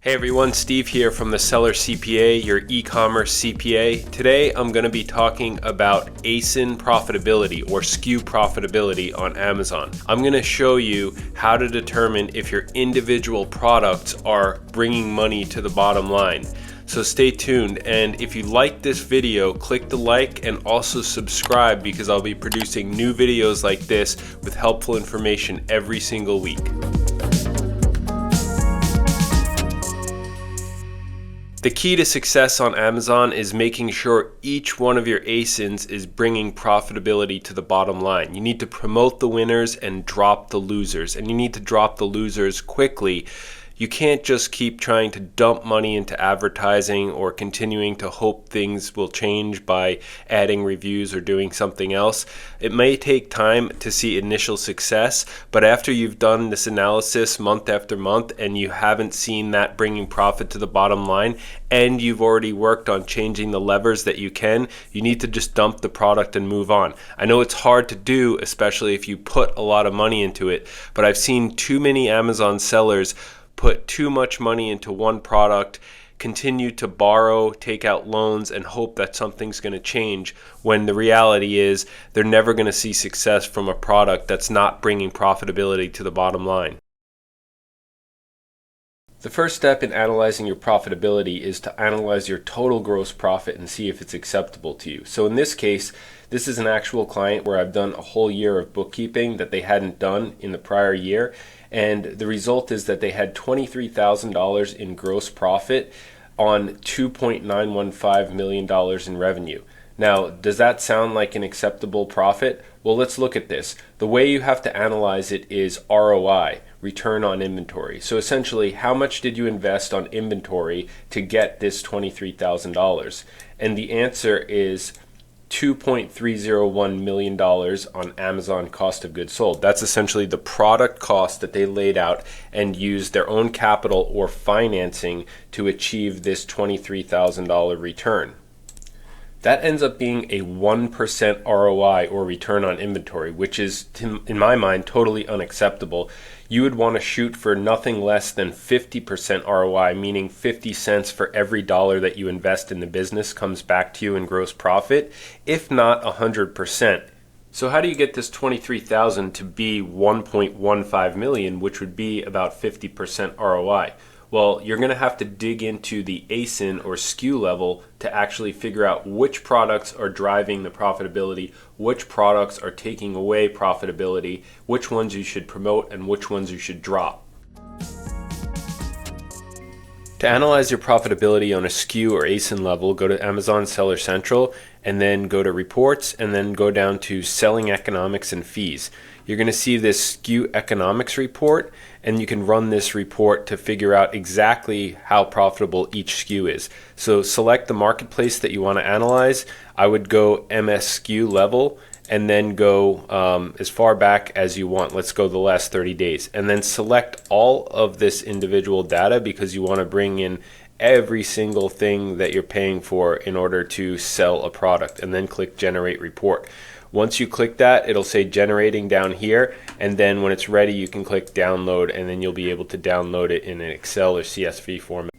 Hey everyone, Steve here from the Seller CPA, your e-commerce CPA. Today I'm going to be talking about ASIN profitability or SKU profitability on Amazon. I'm going to show you how to determine if your individual products are bringing money to the bottom line. So stay tuned, and if you like this video, click the like and also subscribe because I'll be producing new videos like this with helpful information every single week. The key to success on Amazon is making sure each one of your ASINs is bringing profitability to the bottom line. You need to promote the winners and drop the losers, and you need to drop the losers quickly. You can't just keep trying to dump money into advertising or continuing to hope things will change by adding reviews or doing something else. It may take time to see initial success, but after you've done this analysis month after month and you haven't seen that bringing profit to the bottom line, and you've already worked on changing the levers that you can, you need to just dump the product and move on. I know it's hard to do, especially if you put a lot of money into it, but I've seen too many Amazon sellers put too much money into one product, continue to borrow, take out loans, and hope that something's going to change, when the reality is they're never going to see success from a product that's not bringing profitability to the bottom line. The first step in analyzing your profitability is to analyze your total gross profit and see if it's acceptable to you. So in this case, this is an actual client where I've done a whole year of bookkeeping that they hadn't done in the prior year, and the result is that they had $23,000 in gross profit on $2.915 million in revenue. Now, does that sound like an acceptable profit? Well, let's look at this. The way you have to analyze it is ROI, return on inventory. So essentially, how much did you invest on inventory to get this $23,000? And the answer is $2.301 million on Amazon cost of goods sold. That's essentially the product cost that they laid out and used their own capital or financing to achieve this $23,000 return. That ends up being a 1% ROI or return on inventory, which is, in my mind, totally unacceptable. You would want to shoot for nothing less than 50% ROI, meaning 50 cents for every dollar that you invest in the business comes back to you in gross profit, if not 100%. So how do you get this $23,000 to be $1.15 million, which would be about 50% ROI? Well, you're going to have to dig into the ASIN or SKU level to actually figure out which products are driving the profitability, which products are taking away profitability, which ones you should promote, and which ones you should drop. To analyze your profitability on a SKU or ASIN level, go to Amazon Seller Central and then go to Reports and then go down to Selling Economics and Fees. You're going to see this SKU Economics report, and you can run this report to figure out exactly how profitable each SKU is. So select the marketplace that you want to analyze. I would go MS SKU level and then go as far back as you want. Let's go the last 30 days. And then select all of this individual data because you want to bring in every single thing that you're paying for in order to sell a product, and then click Generate Report. Once you click that, it'll say generating down here, and then when it's ready you can click download, and then you'll be able to download it in an Excel or CSV format.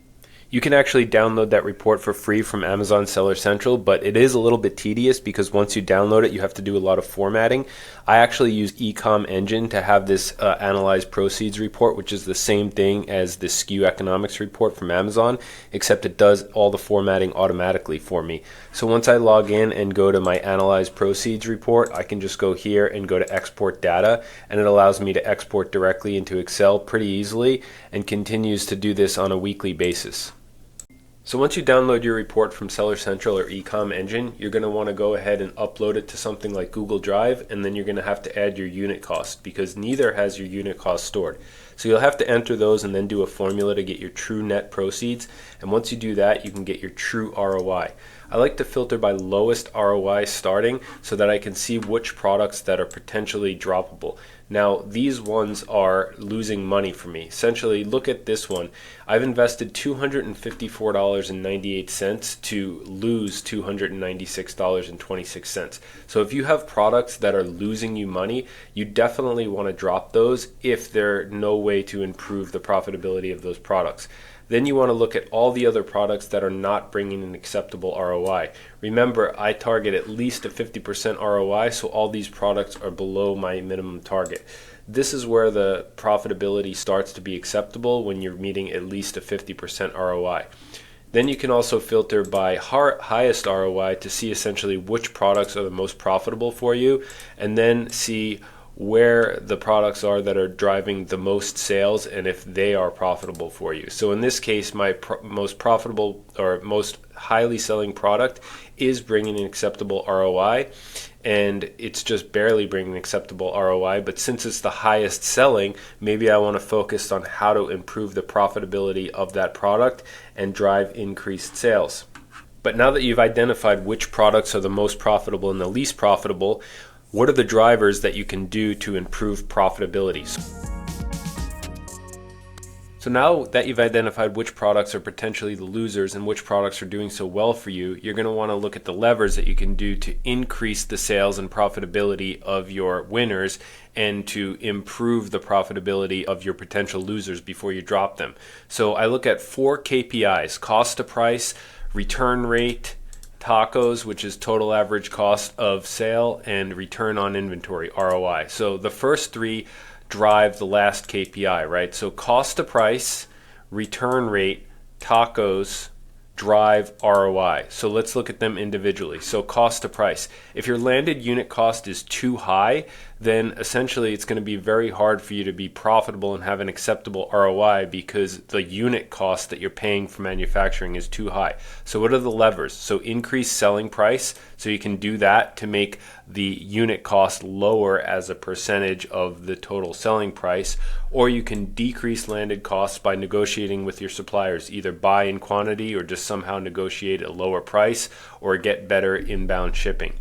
You can actually download that report for free from Amazon Seller Central, but it is a little bit tedious because once you download it, you have to do a lot of formatting. I actually use Ecom Engine to have this Analyze Proceeds report, which is the same thing as the SKU Economics report from Amazon, except it does all the formatting automatically for me. So once I log in and go to my Analyze Proceeds report, I can just go here and go to Export Data, and it allows me to export directly into Excel pretty easily and continues to do this on a weekly basis. So once you download your report from Seller Central or Ecom Engine, you're going to want to go ahead and upload it to something like Google Drive, and then you're going to have to add your unit cost because neither has your unit cost stored. So you'll have to enter those and then do a formula to get your true net proceeds, and once you do that, you can get your true ROI. I like to filter by lowest ROI starting so that I can see which products that are potentially droppable. Now, these ones are losing money for me. Essentially, look at this one. I've invested $254.98 to lose $296.26. So if you have products that are losing you money, you definitely want to drop those if there's no way to improve the profitability of those products. Then you want to look at all the other products that are not bringing an acceptable ROI. Remember, I target at least a 50% ROI, so all these products are below my minimum target. This is where the profitability starts to be acceptable, when you're meeting at least a 50% ROI. Then you can also filter by highest ROI to see essentially which products are the most profitable for you, and then see where the products are that are driving the most sales and if they are profitable for you. So in this case, my most profitable or most highly selling product is bringing an acceptable ROI, and it's just barely bringing an acceptable ROI. But since it's the highest selling, maybe I want to focus on how to improve the profitability of that product and drive increased sales. But now that you've identified which products are the most profitable and the least profitable, what are the drivers that you can do to improve profitability? So now that you've identified which products are potentially the losers and which products are doing so well for you, you're going to want to look at the levers that you can do to increase the sales and profitability of your winners and to improve the profitability of your potential losers before you drop them. So I look at 4 KPIs: cost to price, return rate, TACOs, which is total average cost of sale, and return on inventory, ROI. So the first 3 drive the last KPI, right? So cost to price, return rate, TACOs drive ROI. So let's look at them individually. So cost to price. If your landed unit cost is too high, then essentially it's going to be very hard for you to be profitable and have an acceptable ROI, because the unit cost that you're paying for manufacturing is too high. So what are the levers? So increase selling price. So you can do that to make the unit cost lower as a percentage of the total selling price, or you can decrease landed costs by negotiating with your suppliers, either buy in quantity or just somehow negotiate a lower price or get better inbound shipping.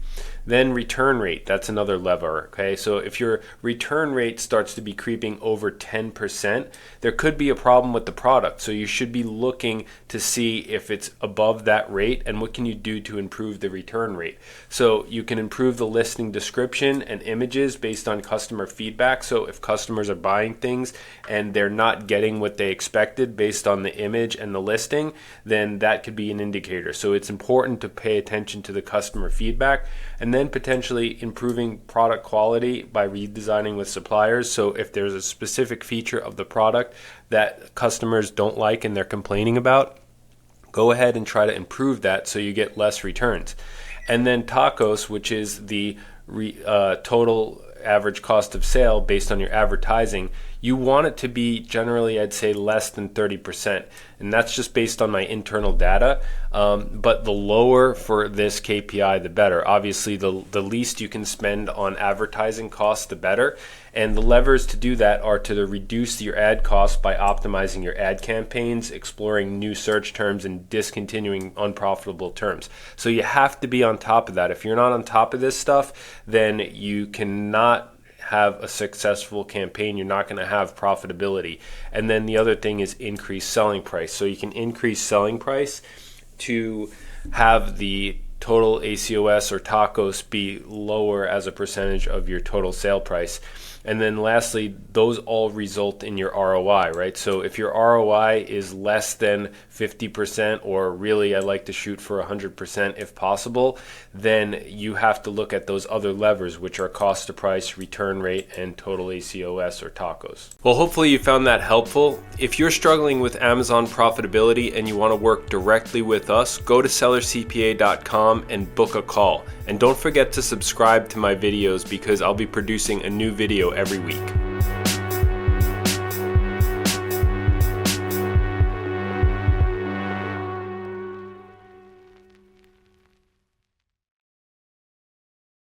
Then return rate, that's another lever, okay? So if your return rate starts to be creeping over 10%, there could be a problem with the product. So you should be looking to see if it's above that rate and what can you do to improve the return rate. So you can improve the listing description and images based on customer feedback. So if customers are buying things and they're not getting what they expected based on the image and the listing, then that could be an indicator. So it's important to pay attention to the customer feedback, and then potentially improving product quality by redesigning with suppliers. So if there's a specific feature of the product that customers don't like and they're complaining about, go ahead and try to improve that so you get less returns. And then TACOs, which is the total average cost of sale based on your advertising, you want it to be generally, I'd say, less than 30%. And that's just based on my internal data. But the lower for this KPI, the better. Obviously, the least you can spend on advertising costs, the better. And the levers to do that are to reduce your ad costs by optimizing your ad campaigns, exploring new search terms, and discontinuing unprofitable terms. So you have to be on top of that. If you're not on top of this stuff, then you cannot have a successful campaign. You're not going to have profitability. And then the other thing is increase selling price. So you can increase selling price to have the total ACOS or TACOs be lower as a percentage of your total sale price. And then lastly, those all result in your ROI, right? So if your ROI is less than 50%, or really I like to shoot for 100% if possible, then you have to look at those other levers, which are cost to price, return rate, and total ACOS or TACOs. Well, hopefully you found that helpful. If you're struggling with Amazon profitability and you want to work directly with us, go to sellercpa.com and book a call. And don't forget to subscribe to my videos, because I'll be producing a new video every week.